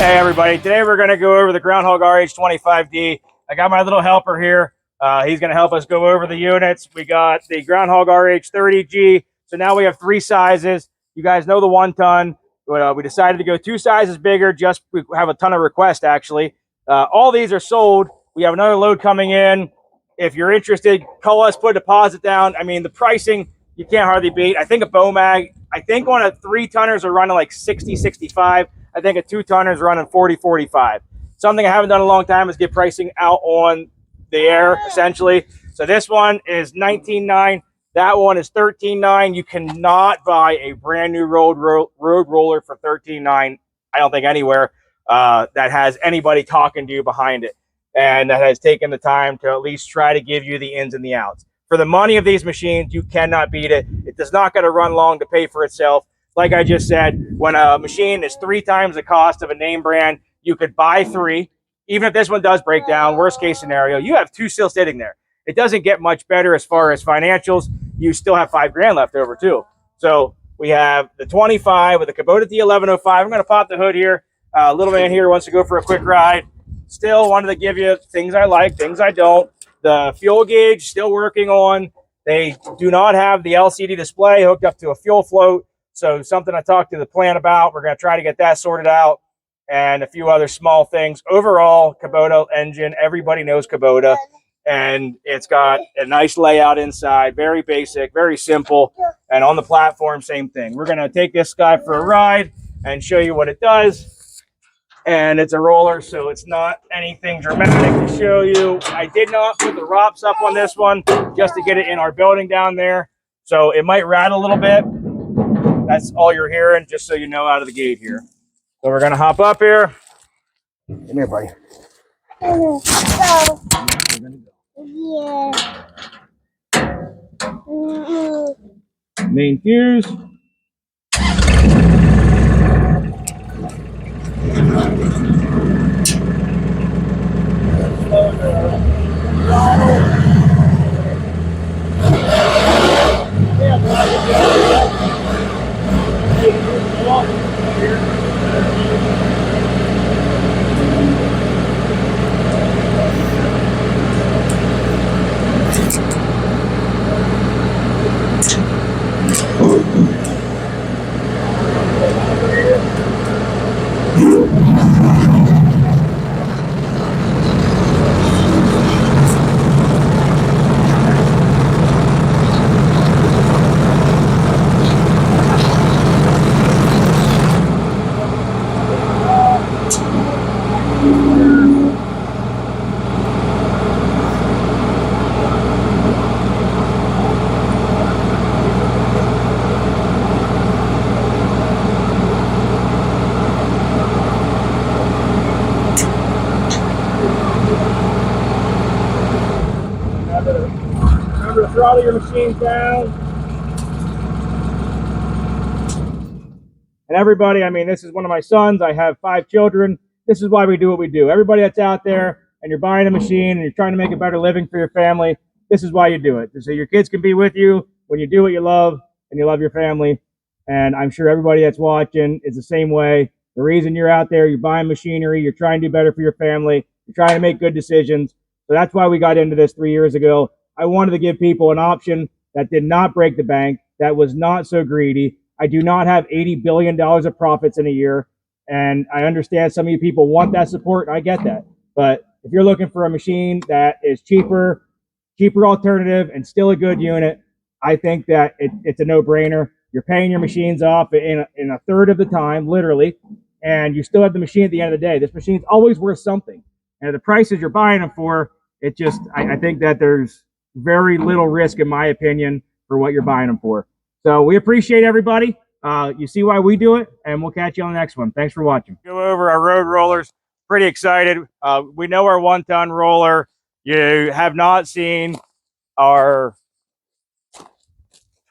Hey everybody, today we're going to go over the GroundHog RH25D. I got my little helper here. He's going to help us go over the units. We got the GroundHog RH30G. So now we have 3 sizes. You guys know the 1 ton. We decided to go 2 sizes bigger. We have a ton of requests actually. All these are sold. We have another load coming in. If you're interested, call us, put a deposit down. I mean, the pricing, you can't hardly beat. I think a Bomag, I think on a 3-tonners are running like 60, 65. I think a 2-tonner is running 40, 45. Something I haven't done in a long time is get pricing out on the air, essentially. So this one is $19,900. That one is $13,900. You cannot buy a brand new road roller for $13,900. I don't think anywhere that has anybody talking to you behind it and that has taken the time to at least try to give you the ins and the outs. For the money of these machines, you cannot beat it. It does not got to run long to pay for itself. Like I just said, when a machine is 3 times the cost of a name brand, you could buy 3. Even if this one does break down, worst case scenario, you have 2 still sitting there. It doesn't get much better as far as financials. You still have $5,000 left over too. So we have the 25 with the Kubota D1105. I'm going to pop the hood here. Little man here wants to go for a quick ride. Still wanted to give you things I like, things I don't. The fuel gauge, still working on. They do not have the LCD display hooked up to a fuel float. So something I talked to the plant about. We're going to try to get that sorted out and a few other small things. Overall, Kubota engine, everybody knows Kubota. And it's got a nice layout inside, very basic, very simple. And on the platform, same thing. We're going to take this guy for a ride and show you what it does. And it's a roller, so it's not anything dramatic to show you. I did not put the ROPS up on this one just to get it in our building down there. So it might rattle a little bit. That's all you're hearing, just so you know out of the gate here. So we're going to hop up here. Come here, buddy. Yeah. Main fuse. Remember to throttle your machines down. And everybody, I mean, this is one of my sons. I have 5 children. This is why we do what we do. Everybody that's out there and you're buying a machine and you're trying to make a better living for your family, this is why you do it. So your kids can be with you when you do what you love and you love your family. And I'm sure everybody that's watching is the same way. The reason you're out there, you're buying machinery, you're trying to do better for your family, you're trying to make good decisions. So that's why we got into this 3 years ago. I wanted to give people an option that did not break the bank, that was not so greedy. I do not have $80 billion of profits in a year. And I understand some of you people want that support. I get that. But if you're looking for a machine that is cheaper alternative and still a good unit, I think that it's a no-brainer. You're paying your machines off in a third of the time, literally, and you still have the machine at the end of the day. This machine's always worth something. And the prices you're buying them for, I think that there's very little risk, in my opinion, for what you're buying them for. So we appreciate everybody. You see why we do it, and we'll catch you on the next one. Thanks for watching. Go over our road rollers. Pretty excited. We know our 1-ton roller. You have not seen our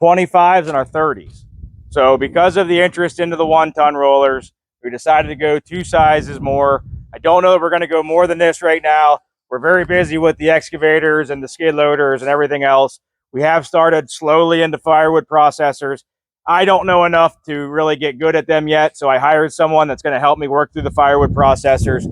25s and our 30s. So because of the interest into the 1-ton rollers, we decided to go 2 sizes more. I don't know if we're going to go more than this right now. We're very busy with the excavators and the skid loaders and everything else. We have started slowly into firewood processors. I don't know enough to really get good at them yet, so I hired someone that's going to help me work through the firewood processors.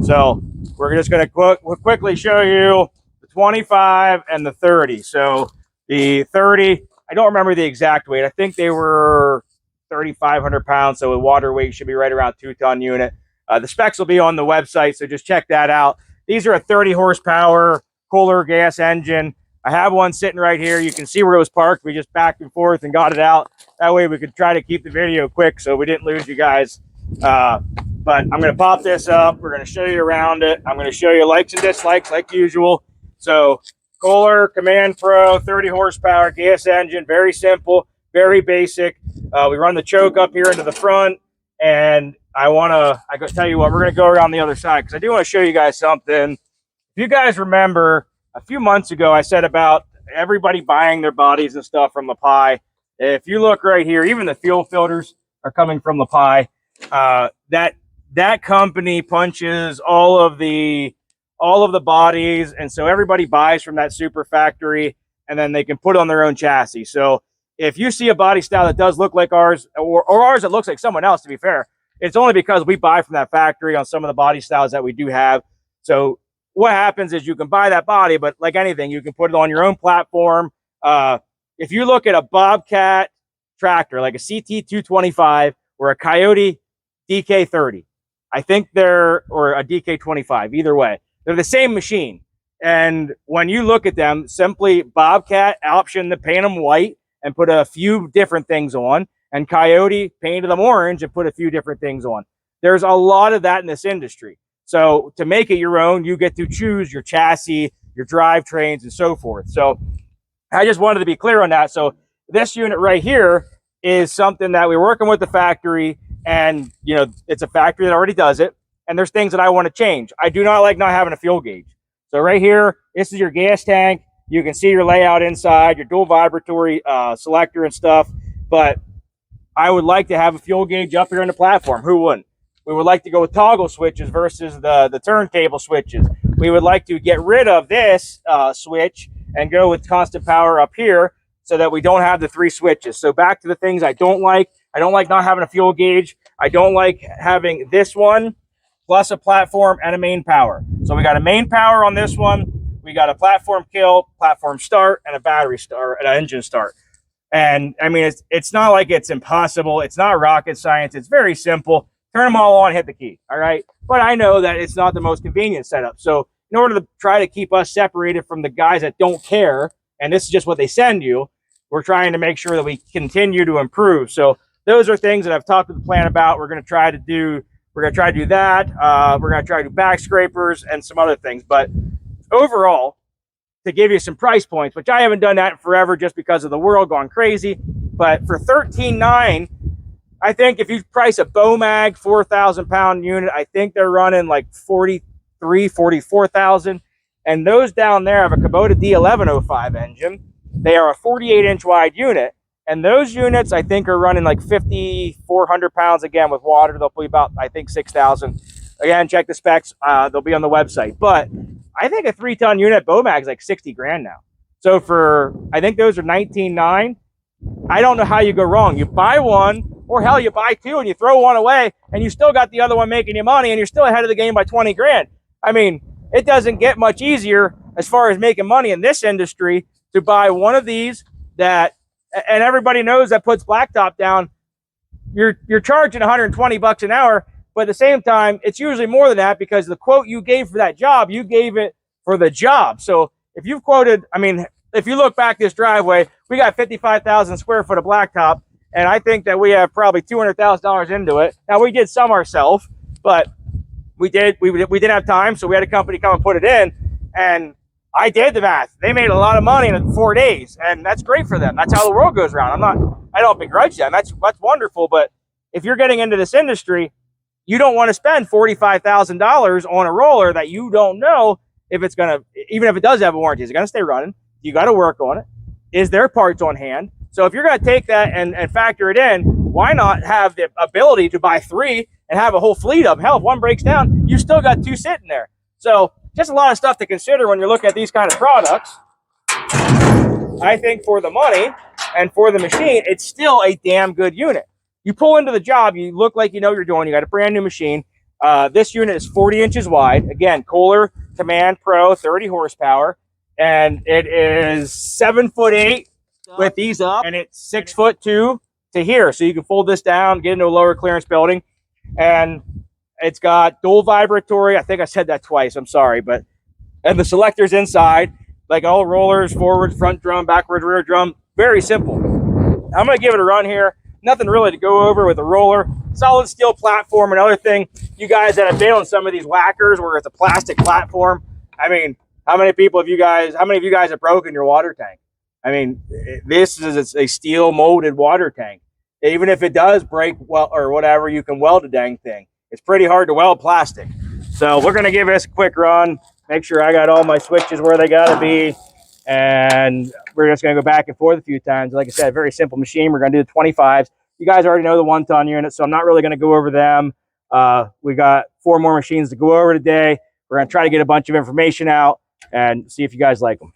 So we're just going to quickly show you the 25 and the 30. So the 30, I don't remember the exact weight. I think they were 3,500 pounds, so a water weight should be right around 2-ton unit. The specs will be on the website, so just check that out. These are a 30 horsepower Kohler gas engine. I have one sitting right here. You can see where it was parked. We just backed and forth and got it out. That way we could try to keep the video quick so we didn't lose you guys. But I'm going to pop this up. We're going to show you around it. I'm going to show you likes and dislikes like usual. So Kohler Command Pro 30 horsepower gas engine. Very simple, very basic. We run the choke up here into the front. And I tell you what, we're going to go around the other side because I do want to show you guys something. If you guys remember, a few months ago, I said about everybody buying their bodies and stuff from LaPie. If you look right here, even the fuel filters are coming from LaPie. That company punches all of the bodies, and so everybody buys from that super factory, and then they can put on their own chassis. So if you see a body style that does look like ours, or ours that looks like someone else, to be fair, it's only because we buy from that factory on some of the body styles that we do have. So what happens is you can buy that body, but like anything, you can put it on your own platform. If you look at a Bobcat tractor, like a CT225 or a Coyote DK30, I think or a DK25, either way, they're the same machine. And when you look at them, simply Bobcat option to paint them white and put a few different things on, and Coyote painted them orange and put a few different things on. There's a lot of that in this industry. So to make it your own, you get to choose your chassis, your drivetrains, and so forth. So I just wanted to be clear on that. So this unit right here is something that we're working with the factory, and it's a factory that already does it. And there's things that I want to change. I do not like not having a fuel gauge. So right here, this is your gas tank. You can see your layout inside, your dual vibratory selector and stuff. But I would like to have a fuel gauge up here on the platform. Who wouldn't? We would like to go with toggle switches versus the turntable switches. We would like to get rid of this switch and go with constant power up here so that we don't have the 3 switches. So back to the things I don't like. I don't like not having a fuel gauge. I don't like having this one plus a platform and a main power. So we got a main power on this one. We got a platform kill, platform start, and a battery start, an engine start. And I mean, it's not like it's impossible. It's not rocket science. It's very simple. Turn them all on, hit the key, all right? But I know that it's not the most convenient setup. So in order to try to keep us separated from the guys that don't care, and this is just what they send you, we're trying to make sure that we continue to improve. So those are things that I've talked to the plant about. We're going to try to do that. We're going to try to do back scrapers and some other things. But overall, to give you some price points, which I haven't done that in forever just because of the world going crazy, but for $13,900, I think if you price a Bomag 4,000 pound unit, I think they're running like 43, 44,000. And those down there have a Kubota D1105 engine. They are a 48-inch wide unit. And those units, I think, are running like 5,400 pounds again with water. They'll be about, I think, 6,000. Again, check the specs. They'll be on the website. But I think a 3-ton unit Bomag is like 60 grand now. So I think those are $19,900. I don't know how you go wrong. You buy one, or hell, you buy 2 and you throw one away, and you still got the other one making you money, and you're still ahead of the game by 20 grand. I mean, it doesn't get much easier as far as making money in this industry to buy one of these that, and everybody knows that puts blacktop down. You're charging 120 bucks an hour, but at the same time, it's usually more than that because the quote you gave for that job, you gave it for the job. So if you've quoted, I mean, if you look back this driveway, we got 55,000 square foot of blacktop, and I think that we have probably $200,000 into it. Now, we did some ourselves, but we didn't have time, so we had a company come and put it in, and I did the math. They made a lot of money in 4 days, and that's great for them. That's how the world goes around. I don't begrudge them. That's wonderful, but if you're getting into this industry, you don't want to spend $45,000 on a roller that you don't know if it's going to, even if it does have a warranty, is it going to stay running? You got to work on it. Is there parts on hand? So if you're going to take that and factor it in, why not have the ability to buy 3 and have a whole fleet of them? Hell, if one breaks down, you still got 2 sitting there. So just a lot of stuff to consider when you're looking at these kind of products. I think for the money, And for the machine, it's still a damn good unit. You pull into the job, you look like you know what you're doing. You got a brand new machine. This unit is 40 inches wide. Again, Kohler Command Pro, 30 horsepower. And it is 7'8" with these up, and it's 6'2" to here. So you can fold this down, get into a lower clearance building. And it's got dual vibratory. I think I said that twice. I'm sorry. And the selector's inside, like all rollers, forward, front drum, backward, rear drum. Very simple. I'm going to give it a run here. Nothing really to go over with a roller. Solid steel platform. Another thing, you guys that have been on some of these whackers where it's a plastic platform, I mean, how many of you guys have broken your water tank? I mean, this is a steel molded water tank. Even if it does break well or whatever, you can weld a dang thing. It's pretty hard to weld plastic. So we're going to give this a quick run. Make sure I got all my switches where they got to be. And we're just going to go back and forth a few times. Like I said, very simple machine. We're going to do the 25s. You guys already know the 1-ton units, so I'm not really going to go over them. We got 4 more machines to go over today. We're going to try to get a bunch of information out and see if you guys like them.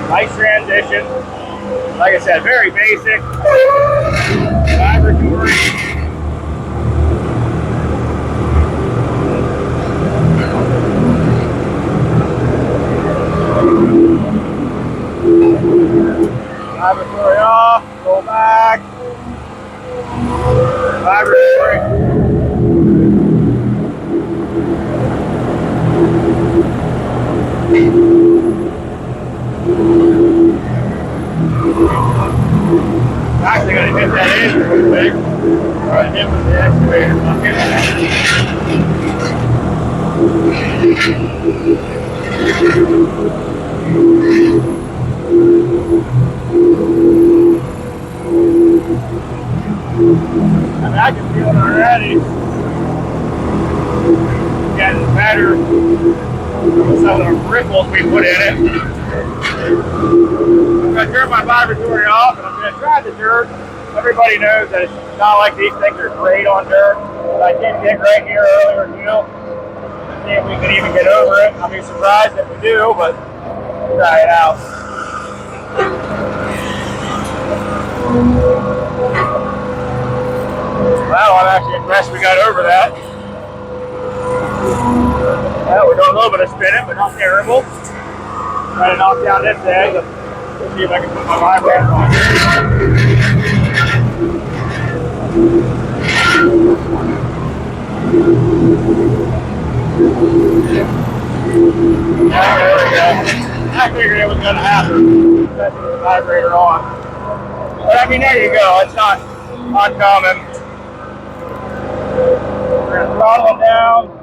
Nice transition. Like I said, very basic. Vibratory. Vibratory off, go back. Vibratory. Actually, gotta hit that engine real quick. Or hit with the excavator. I'll get I can feel it already. Getting better with some of the ripples we put in it. I'm going to turn my vibratory off and I'm going to try the dirt. Everybody knows that it's not like these things are great on dirt. But I did get right here earlier, Neil. See if we can even get over it. I'll be surprised if we do, but we'll try it out. Well, I'm actually impressed we got over that. Well, we're doing a little bit of spinning, but not terrible. Try to knock down this egg. Let's see if I can put my vibrator on here. There we go. I figured it was going to happen. That's the vibrator on. But I mean, there you go. It's not uncommon. We're going to throttle them down.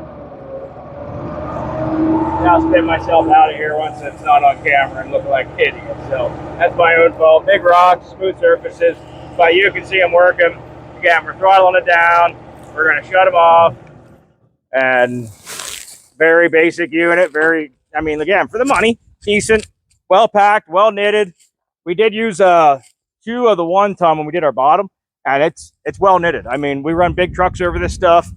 I'll spin myself out of here once it's not on camera and look like an idiot. So that's my own fault. Big rocks, smooth surfaces, but you can see them working. Again, we're throttling it down. We're going to shut them off. And very basic unit. I mean, again, for the money, decent, well packed, well knitted. We did use 2 of the 1-ton when we did our bottom, and it's well knitted. I mean, we run big trucks over this stuff.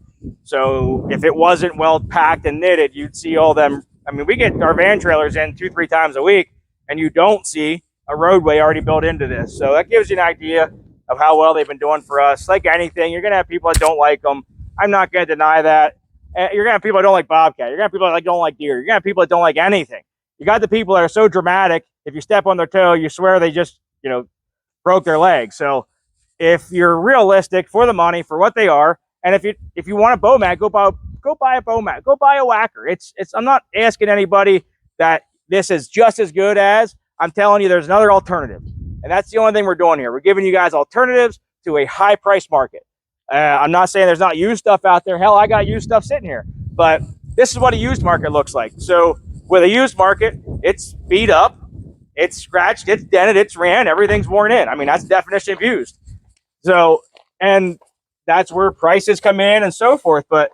So if it wasn't well packed and knitted, you'd see all them. I mean, we get our van trailers in 2-3 times a week, and you don't see a roadway already built into this. So that gives you an idea of how well they've been doing for us. Like anything, you're going to have people that don't like them. I'm not going to deny that. You're going to have people that don't like Bobcat. You're going to have people that don't like deer. You're going to have people that don't like anything. You got the people that are so dramatic, if you step on their toe, you swear they just, broke their leg. So if you're realistic for the money, for what they are, and if you want a bow mat, go buy a bow mat. Go buy a whacker. I'm not asking anybody that this is just as good as. I'm telling you, there's another alternative, and that's the only thing we're doing here. We're giving you guys alternatives to a high price market. I'm not saying there's not used stuff out there. Hell, I got used stuff sitting here, but this is what a used market looks like. So with a used market, it's beat up, it's scratched, it's dented, it's ran, everything's worn in. I mean, that's the definition of used. So, and that's where prices come in and so forth. But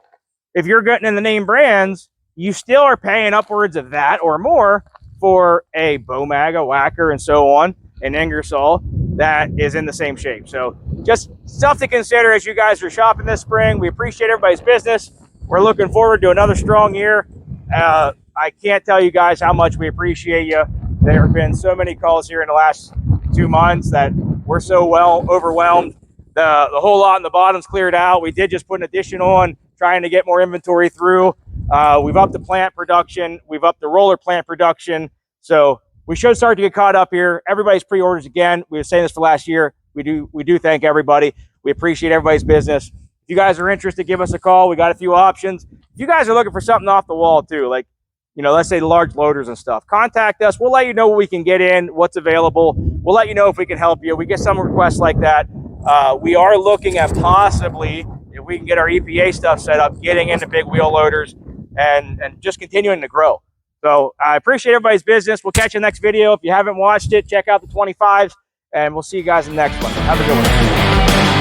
if you're getting in the name brands, you still are paying upwards of that or more for a bow mag, a whacker, and so on, an Ingersoll. that is in the same shape. So just stuff to consider as you guys are shopping this spring. We appreciate everybody's business. We're looking forward to another strong year. I can't tell you guys how much we appreciate you. There have been so many calls here in the last 2 months that we're so well overwhelmed. The whole lot in the bottom's cleared out. We did just put an addition on, trying to get more inventory through. We've upped the plant production. We've upped the roller plant production. So we should start to get caught up here. Everybody's pre-orders again. We were saying this for last year. We do thank everybody. We appreciate everybody's business. If you guys are interested, give us a call. We got a few options. If you guys are looking for something off the wall too, like, you know, let's say the large loaders and stuff, contact us. We'll let you know what we can get in, what's available. We'll let you know if we can help you. We get some requests like that. We are looking at possibly, if we can get our EPA stuff set up, getting into big wheel loaders and just continuing to grow. So I appreciate everybody's business. We'll catch you in the next video. If you haven't watched it, check out the 25s, and we'll see you guys in the next one. Have a good one.